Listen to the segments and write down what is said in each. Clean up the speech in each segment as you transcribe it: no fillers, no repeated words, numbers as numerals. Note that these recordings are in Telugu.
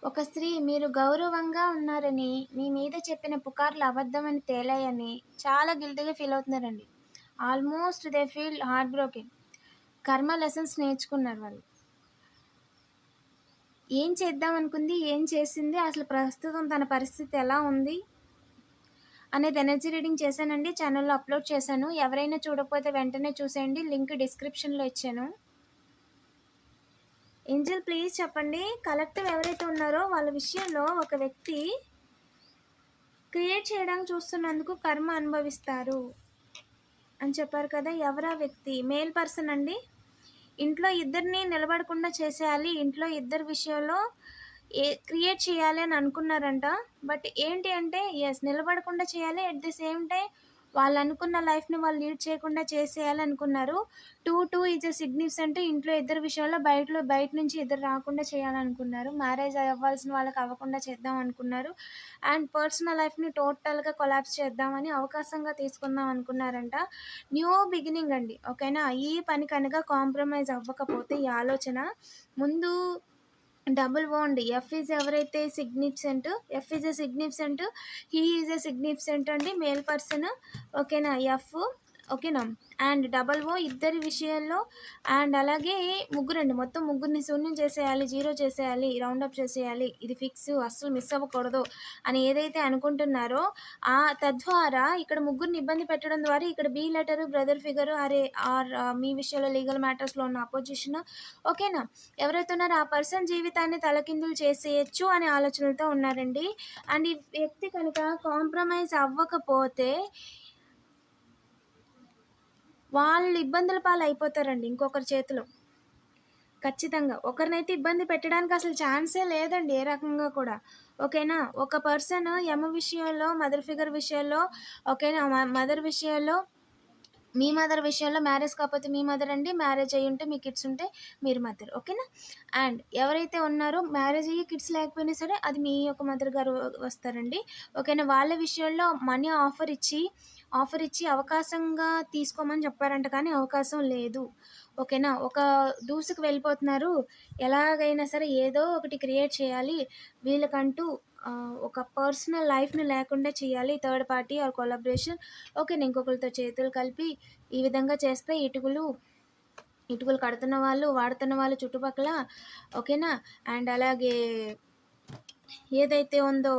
ఒక స్త్రీ మీరు గౌరవంగా ఉన్నారని, మీ మీద చెప్పిన పుకార్లు అబద్ధమని తేలాయని చాలా గిల్టీ‌గా ఫీల్ అవుతున్నారండి. Almost they feel heartbroken. Karma lessons నేర్చుకున్నారు వాళ్ళు. ఏం చేద్దామనుకుంది? ఏం చేసింది? అసలు ప్రస్తుతం తన పరిస్థితి ఎలా ఉంది? అనేది ఎనర్జీ రీడింగ్ చేశానండి. ఛానెల్‌లో అప్‌లోడ్ చేశాను. ఎవరైనా చూడకపోతే వెంటనే చూసేయండి. లింక్ డిస్క్రిప్షన్‌లో ఇచ్చాను. ఏంజెల్ ప్లీజ్ చెప్పండి. కలెక్టివ్ ఎవరైతే ఉన్నారో వాళ్ళ విషయంలో ఒక వ్యక్తి క్రియేట్ చేయడానికి చూస్తున్నందుకు కర్మ అనుభవిస్తారు అని చెప్పారు కదా! ఎవరా వ్యక్తి? మేల్ పర్సన్ అండి. ఇంట్లో ఇద్దరిని నిలబడకుండా చేసేయాలి. ఇంట్లో ఇద్దరి విషయంలో క్రియేట్ చేయాలి అని అనుకున్నారంట. బట్ ఏంటి అంటే యెస్ నిలబడకుండా చేయాలి. ఎట్ ది సేమ్ టైమ్ వాళ్ళనుకున్న లైఫ్‌ని వాళ్ళు లీడ్ చేయకుండా చేసేయాలనుకున్నారు. 2 ఈజ్ ఎ సిగ్నిఫికెంట్ ఇంట్లో ఇద్దరి విషయంలో బయట నుంచి ఇద్దరు రాకుండా చేయాలనుకున్నారు. మ్యారేజ్ అవ్వాల్సిన వాళ్ళకి అవ్వకుండా చేద్దాం అనుకున్నారు. అండ్ పర్సనల్ లైఫ్‌ని టోటల్‌గా కొలాప్స్ చేద్దామని అవకాశంగా తీసుకుందాం అనుకున్నారంట. న్యూ బిగినింగ్ అండి. ఓకేనా? ఈ పని కనుక కాంప్రమైజ్ అవ్వకపోతే ఈ ఆలోచన ముందు డబుల్ బాండ్ ఎవరైతే significant is a significant is a significant అండి మేల్ పర్సన్. ఓకేనా? ఓకేనా? అండ్ డబల్ ఓ ఇద్దరి విషయాల్లో అండ్ అలాగే ముగ్గురండి. మొత్తం ముగ్గురిని శూన్యం చేసేయాలి, జీరో చేసేయాలి, రౌండప్ చేసేయాలి. ఇది ఫిక్స్ అస్సలు మిస్ అవ్వకూడదు అని ఏదైతే అనుకుంటున్నారో తద్వారా ఇక్కడ ముగ్గురిని ఇబ్బంది పెట్టడం ద్వారా ఇక్కడ బి లెటర్ బ్రదర్ ఫిగర్ మీ విషయంలో లీగల్ మ్యాటర్స్‌లో ఉన్న అపోజిషన్ ఓకేనా? ఎవరైతే ఉన్నారో ఆ పర్సన్ జీవితాన్ని తలకిందులు చేసేయొచ్చు అనే ఆలోచనలతో ఉన్నారండి. అండ్ ఈ వ్యక్తి కనుక కాంప్రమైజ్ అవ్వకపోతే వాళ్ళు ఇబ్బందుల పాలైపోతారండి ఇంకొకరి చేతిలో. ఖచ్చితంగా. ఒకరినైతే ఇబ్బంది పెట్టడానికి అసలు ఛాన్సే లేదండి ఏ రకంగా కూడా. ఓకేనా? ఒక పర్సన్ విషయంలో, మదర్ ఫిగర్ విషయంలో ఓకేనా? మదర్ విషయంలో మీ మదర్ విషయంలో మ్యారేజ్ కాకపోతే మీ మదర్ అండి. మ్యారేజ్ అయ్యుంటే మీ కిడ్స్ ఉంటే మీరు మదర్. ఓకేనా? అండ్ ఎవరైతే ఉన్నారో మ్యారేజ్ అయ్యి కిడ్స్ లేకపోయినా సరే అది మీ యొక్క మదర్ గారు వస్తారండి. ఓకేనా? వాళ్ళ విషయంలో మనీ ఆఫర్ ఇచ్చి అవకాశంగా తీసుకోమని చెప్పారంట కానీ అవకాశం లేదు. ఓకేనా? ఒక దూసుకు వెళ్ళిపోతున్నారు. ఎలాగైనా సరే ఏదో ఒకటి క్రియేట్ చేయాలి. వీళ్ళకంటూ ఒక పర్సనల్ లైఫ్‌ని లేకుండా చేయాలి. థర్డ్ పార్టీ ఆర్ కొలాబరేషన్ ఓకేనా? ఇంకొకరితో చేతులు కలిపి ఈ విధంగా చేస్తే ఇటుకలు కడుతున్న వాళ్ళు, వాడుతున్న వాళ్ళు చుట్టుపక్కల ఓకేనా? అండ్ అలాగే ఏదైతే ఉందో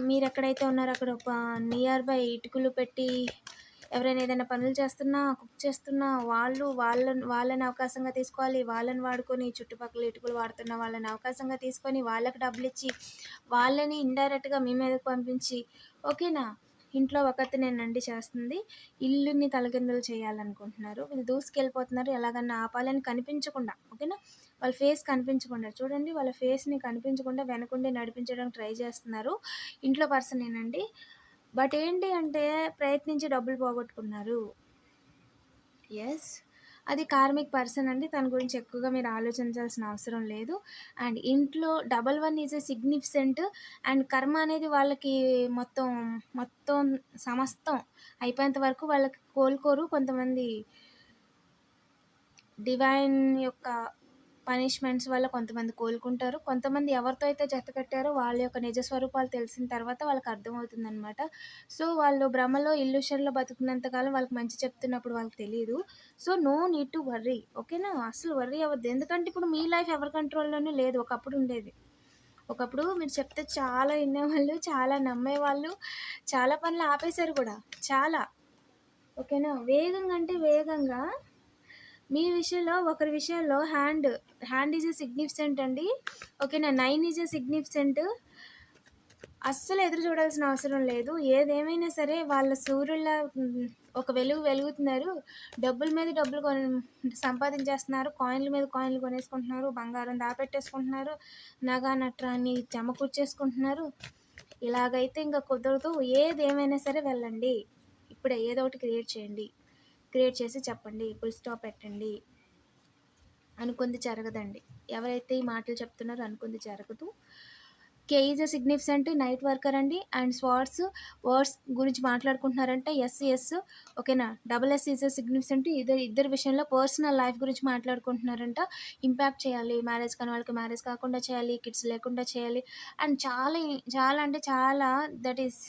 మీరెక్కడైతే ఉన్నారో అక్కడ ఒక నియర్ బై ఇటుకలు పెట్టి ఎవరైనా ఏదైనా పనులు చేస్తున్నా, కుక్ చేస్తున్నా వాళ్ళని అవకాశంగా తీసుకోవాలి. వాళ్ళని వాడుకొని చుట్టుపక్కల ఇటుకలు వాడుతున్న వాళ్ళని అవకాశంగా తీసుకొని వాళ్ళకి డబ్బులిచ్చి, వాళ్ళని ఇండైరెక్ట్‌గా మీ మీదకి పంపించి ఓకేనా? ఇంట్లో ఒకతినేనండి చేస్తుంది. ఇల్లుని తలకిందులు చేయాలనుకుంటున్నారు. వీళ్ళు దూసుకెళ్ళిపోతున్నారు. ఎలాగన్నా ఆపాలని కనిపించకుండా ఓకేనా? వాళ్ళ ఫేస్ కనిపించకుండా చూడండి వాళ్ళ ఫేస్‌ని కనిపించకుండా వెనకుండి నడిపించడానికి ట్రై చేస్తున్నారు. ఇంట్లో పర్సనేనండి. బట్ ఏంటి అంటే ప్రయత్నించి డబ్బులు పోగొట్టుకున్నారు. యెస్. అది కార్మిక్ పర్సన్ అండి. తన గురించి ఎక్కువగా మీరు ఆలోచించాల్సిన అవసరం లేదు. అండ్ ఇంట్లో double one is a significant and కర్మ అనేది వాళ్ళకి మొత్తం సమస్తం అయిపోయేంత వరకు వాళ్ళకి కోలుకోరు. కొంతమంది డివైన్ యొక్క పనిష్మెంట్స్ వల్ల కొంతమంది కోలుకుంటారు. కొంతమంది ఎవరితో అయితే జతకట్టారో వాళ్ళ యొక్క నిజ స్వరూపాలు తెలిసిన తర్వాత వాళ్ళకి అర్థమవుతుందనమాట. సో, వాళ్ళు భ్రమలో, ఇల్యూషన్‌లో బతుకున్నంత కాలం వాళ్ళకి మంచి చెప్తున్నప్పుడు వాళ్ళకి తెలీదు. So, no need to worry. ఓకేనా? అస్సలు వర్రీ అవ్వద్దు. ఎందుకంటే ఇప్పుడు మీ లైఫ్ ఎవరి కంట్రోల్‌లోనే లేదు. ఒకప్పుడు ఉండేది. ఒకప్పుడు మీరు చెప్తే చాలా వినేవాళ్ళు, చాలా నమ్మేవాళ్ళు, చాలా పనులు ఆపేశారు కూడా. చాలా. ఓకేనా? వేగంగా అంటే వేగంగా మీ విషయంలో ఒకరి విషయంలో హ్యాండ్ ఈజ్ ఎ సిగ్నిఫికెంట్ అండి. ఓకేనా? 9 ఈజ్ ఎ సిగ్నిఫికెంట్. అస్సలు ఎదురు చూడాల్సిన అవసరం లేదు. ఏదేమైనా సరే వాళ్ళ సూర్యుల్లా ఒక వెలుగు వెలుగుతున్నారు. డబ్బుల మీద డబ్బులు సంపాదించేస్తున్నారు. కాయిన్‌ల మీద కాయిన్‌లు కొనేసుకుంటున్నారు. బంగారం దాపెట్టేసుకుంటున్నారు. నట్రాన్ని జమకూర్చేసుకుంటున్నారు. ఇలాగైతే ఇంక కుదరదు. ఏదేమైనా సరే వెళ్ళండి. ఇప్పుడే ఏదో ఒకటి క్రియేట్ చేయండి. క్రియేట్ చేసి చెప్పండి. ఫుల్ స్టాప్ పెట్టండి. అనుకుంది జరగదండి. ఎవరైతే ఈ మాటలు చెప్తున్నారో అనుకుంది జరగదు. K is a significant night worker అండి. అండ్ వర్డ్స్ గురించి మాట్లాడుకుంటున్నారంటే ఎస్ ఎస్. ఓకేనా. Double S is a significant ఇద్దరి విషయంలో పర్సనల్ లైఫ్ గురించి మాట్లాడుకుంటున్నారంట. ఇంపాక్ట్ చేయాలి, మ్యారేజ్ కాని వాళ్ళకి మ్యారేజ్ కాకుండా చేయాలి, కిడ్స్ లేకుండా చేయాలి. అండ్ చాలా చాలా అంటే చాలా దట్ ఈస్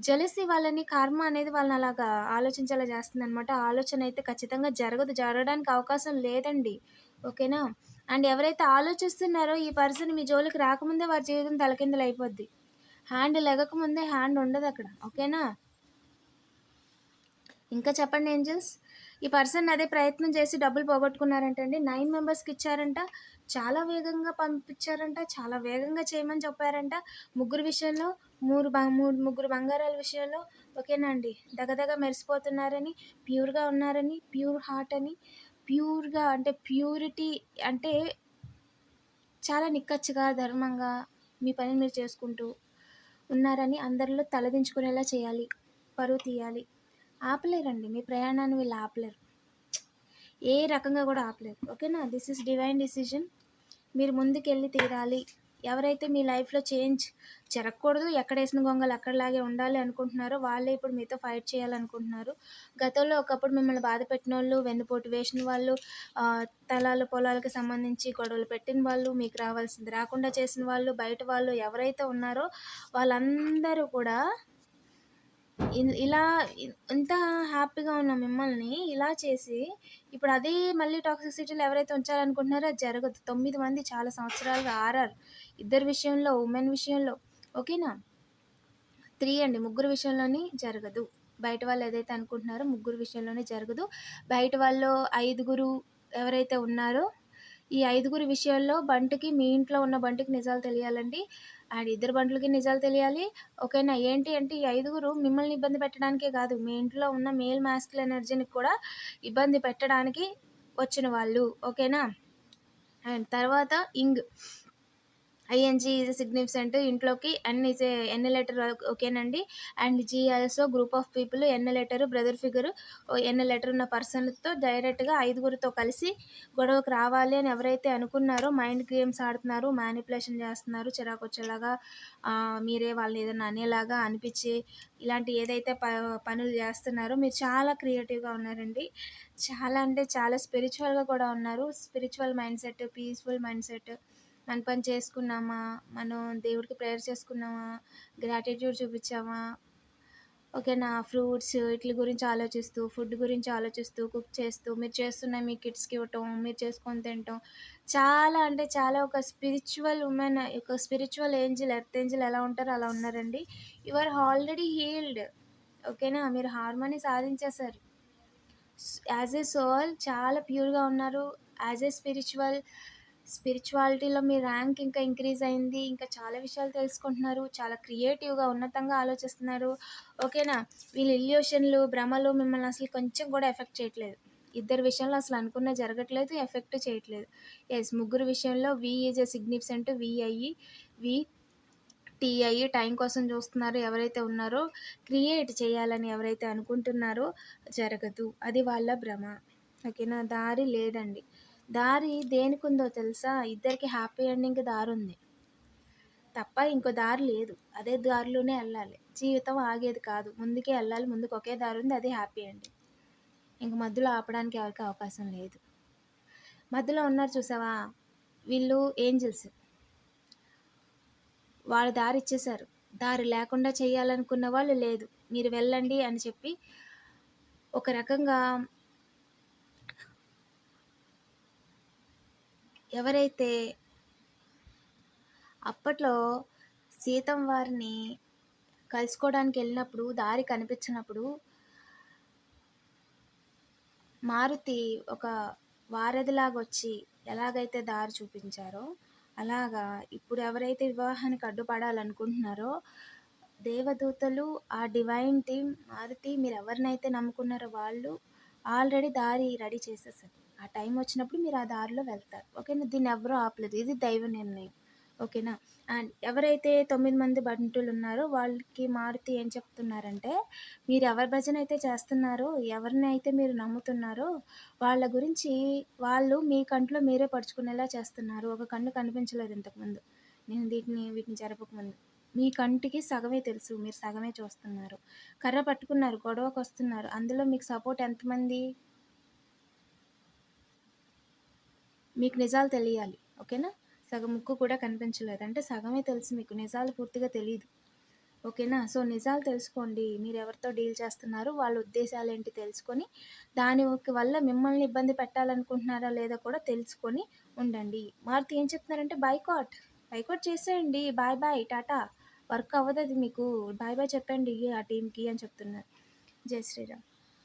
జెలసీ వాళ్ళని, కర్మ అనేది వాళ్ళని అలాగా ఆలోచించేలా చేస్తుందనమాట. ఆలోచన అయితే ఖచ్చితంగా జరగదు, జరగడానికి అవకాశం లేదండి. ఓకేనా. అండ్ ఎవరైతే ఆలోచిస్తున్నారో ఈ పర్సన్ మీ జోలికి రాకముందే వారి జీవితం తలకిందులు అయిపోద్ది. హ్యాండ్ లెగకముందే హ్యాండ్ ఉండదు అక్కడ. ఓకేనా. ఇంకా చెప్పండి ఏంజల్స్. ఈ పర్సన్ అదే ప్రయత్నం చేసి డబ్బులు పోగొట్టుకున్నారంటండి. 9 మెంబర్స్కి ఇచ్చారంట. చాలా వేగంగా పంపించారంట, చాలా వేగంగా చేయమని చెప్పారంట. ముగ్గురు విషయంలో ముగ్గురు బంగారాల విషయంలో. ఓకేనా అండి. దగదగ మెరిసిపోతున్నారని, ప్యూర్గా ఉన్నారని, ప్యూర్ హార్ట్ అని, ప్యూర్గా అంటే ప్యూరిటీ అంటే చాలా నిక్కచ్చిగా ధర్మంగా మీ పని మీరు చేసుకుంటూ ఉన్నారని అందరిలో తలదించుకునేలా చేయాలి, పరువు తీయాలి. ఆపలేరండి మీ ప్రయాణాన్ని, వీళ్ళు ఆపలేరు, ఏ రకంగా కూడా ఆపలేరు. ఓకేనా. This is divine decision. మీరు ముందుకెళ్ళి తీరాలి. ఎవరైతే మీ లైఫ్లో చేంజ్ జరగకూడదు, ఎక్కడ వేసిన గొంగలు అక్కడలాగే ఉండాలి అనుకుంటున్నారో వాళ్ళే ఇప్పుడు మీతో ఫైట్ చేయాలనుకుంటున్నారు. గతంలో ఒకప్పుడు మిమ్మల్ని బాధ పెట్టిన వాళ్ళు, వెన్నుపోటు వేసిన వాళ్ళు, తలాలు పొలాలకు సంబంధించి గొడవలు పెట్టిన వాళ్ళు, మీకు రావాల్సింది రాకుండా చేసిన వాళ్ళు, బయట వాళ్ళు ఎవరైతే ఉన్నారో వాళ్ళందరూ కూడా ఇలా ఇంత హ్యాపీగా ఉన్న మిమ్మల్ని ఇలా చేసి ఇప్పుడు అదే మళ్ళీ టాక్సిసిటీలో ఎవరైతే ఉంచాలనుకుంటున్నారో అది జరగదు. 9 మంది చాలా సంవత్సరాలుగా ఆర్ఆర్ ఇద్దరు విషయంలో, ఉమెన్ విషయంలో. ఓకేనా. 3 అండి, ముగ్గురు విషయంలోని జరగదు. బయట వాళ్ళు ఏదైతే అనుకుంటున్నారో ముగ్గురు విషయంలోనే జరగదు. బయట వాళ్ళు 5గురు ఎవరైతే ఉన్నారో ఈ 5గురి విషయాల్లో బంటికి, మీ ఇంట్లో ఉన్న బంటికి నిజాలు తెలియాలండి. అండ్ ఇద్దరు బంటులకి నిజాలు తెలియాలి. ఓకేనా. ఏంటి అంటే ఈ 5గురు మిమ్మల్ని ఇబ్బంది పెట్టడానికే కాదు, మీ ఇంట్లో ఉన్న మేల్ మాస్కుల్ ఎనర్జీని కూడా ఇబ్బంది పెట్టడానికి వచ్చిన వాళ్ళు. ఓకేనా. అండ్ తర్వాత ఐఎన్జీ ఈజ్ సిగ్నిఫికెంట్ ఇంట్లోకి, ఎన్ ఈజ్ ఎన్ లెటర్. ఓకేనండి. And G also group of people, N letter brother figure, N letter ఉన్న పర్సన్తో డైరెక్ట్గా 5గురితో కలిసి గొడవకు రావాలి అని ఎవరైతే అనుకున్నారో మైండ్ గేమ్స్ ఆడుతున్నారు, మ్యానిపులేషన్ చేస్తున్నారు, చిరాకు వచ్చేలాగా మీరే వాళ్ళని ఏదైనా అనేలాగా అనిపించి ఇలాంటి ఏదైతే పనులు చేస్తున్నారో మీరు చాలా క్రియేటివ్గా ఉన్నారండి. చాలా అంటే చాలా స్పిరిచువల్గా కూడా ఉన్నారు. Spiritual mind set, peaceful mind set. మన పని చేసుకున్నామా, మనం దేవుడికి ప్రేయర్ చేసుకున్నామా, గ్రాటిట్యూడ్ చూపించామా. ఓకేనా. ఫ్రూట్స్ వీటి గురించి ఆలోచిస్తూ, ఫుడ్ గురించి ఆలోచిస్తూ, కుక్ చేస్తూ, మీరు చేస్తున్న మీ కిడ్స్కి ఇవ్వటం, మీరు చేసుకొని తినటం. చాలా అంటే చాలా ఒక స్పిరిచువల్ ఉమెన్, ఒక స్పిరిచువల్ ఏంజిల్, ఎర్త్ ఏంజిల్ ఎలా ఉంటారో అలా ఉన్నారండి. You are already healed. ఓకేనా. మీరు హార్మోని సాధించేశారు. యాజ్ ఏ సోల్ చాలా ప్యూర్గా ఉన్నారు. యాజ్ ఏ స్పిరిచువాలిటీలో మీ ర్యాంక్ ఇంకా ఇంక్రీజ్ అయింది. ఇంకా చాలా విషయాలు తెలుసుకుంటున్నారు, చాలా క్రియేటివ్గా ఉన్నతంగా ఆలోచిస్తున్నారు. ఓకేనా. వీళ్ళు ఇల్యూషన్లు, భ్రమలు మిమ్మల్ని అసలు కొంచెం కూడా ఎఫెక్ట్ చేయట్లేదు. ఇద్దరు విషయంలో అసలు అనుకున్న జరగట్లేదు, ఎఫెక్ట్ చేయట్లేదు. ఎస్, ముగ్గురు విషయంలో V is a significant, V TI time కోసం చూస్తున్నారు. ఎవరైతే ఉన్నారో క్రియేట్ చేయాలని ఎవరైతే అనుకుంటున్నారో జరగదు, అది వాళ్ళ భ్రమ. ఓకేనా. దారి లేదండి. దారి దేనికి ఉందో తెలుసా, ఇద్దరికి హ్యాపీ ఎండింగ్ దారి ఉంది తప్ప ఇంకో దారి లేదు. అదే దారిలోనే వెళ్ళాలి. జీవితం ఆగేది కాదు, ముందుకే వెళ్ళాలి. ముందుకు ఒకే దారి ఉంది, అది హ్యాపీ ఎండింగ్. ఇంక మధ్యలో ఆపడానికి ఎవరికి అవకాశం లేదు. మధ్యలో ఉన్నారు చూసావా, వీళ్ళు ఏంజిల్స్. వాళ్ళు దారి ఇచ్చేశారు. దారి లేకుండా చేయాలనుకున్న వాళ్ళు లేదు, మీరు వెళ్ళండి అని చెప్పి ఒక రకంగా ఎవరైతే అప్పట్లో సీతం వారిని కలుసుకోవడానికి వెళ్ళినప్పుడు దారి కనిపించినప్పుడు మారుతి ఒక వారధిలాగా వచ్చి ఎలాగైతే దారి చూపించారో అలాగా ఇప్పుడు ఎవరైతే వివాహానికి అడ్డుపడాలనుకుంటున్నారో దేవదూతలు, ఆ డివైన్ టీమ్, మారుతి, మీరు ఎవరినైతే నమ్ముకున్నారో వాళ్ళు ఆల్రెడీ దారి రెడీ చేసేసారు. ఆ టైం వచ్చినప్పుడు మీరు ఆ దారిలో వెళ్తారు. ఓకేనా. దీన్ని ఎవరూ ఆపలేదు, ఇది దైవ నిర్ణయం. ఓకేనా. అండ్ ఎవరైతే 9 మంది బంటులు ఉన్నారో వాళ్ళకి మారుతి ఏం చెప్తున్నారంటే, మీరు ఎవరి భజన అయితే చేస్తున్నారో, ఎవరిని అయితే మీరు నమ్ముతున్నారో వాళ్ళ గురించి వాళ్ళు మీ కంట్లో మీరే పడుచుకునేలా చేస్తున్నారు. ఒక కన్ను కనిపించలేదు ఇంతకుముందు, నేను వీటిని జరపకముందు. మీ కంటికి సగమే తెలుసు. మీరు సగమే చూస్తున్నారు. కర్ర పట్టుకున్నారు, గొడవకొస్తున్నారు. అందులో మీకు సపోర్ట్ ఎంతమంది? మీకు నిజాలు తెలియాలి. ఓకేనా? సగం ముక్కు కూడా కనిపించలేదు. అంటే సగమే తెలుసు మీకు. నిజాలు పూర్తిగా తెలీదు. ఓకేనా? సో, నిజాలు తెలుసుకోండి. మీరెవరితో డీల్ చేస్తున్నారు, వాళ్ళ ఉద్దేశాలేంటి తెలుసుకొని, దాని వల్ల మిమ్మల్ని ఇబ్బంది పెట్టాలనుకుంటున్నారా లేదా కూడా తెలుసుకొని ఉండండి. మారుతి ఏం చెప్తున్నారంటే బైకాట్ చేసేయండి. బాయ్ బాయ్, టాటా. వర్క్ అవ్వదది మీకు. బాయ్ బాయ్ చెప్పండి ఆ టీమ్‌కి అని చెప్తున్నారు. జై శ్రీరామ్.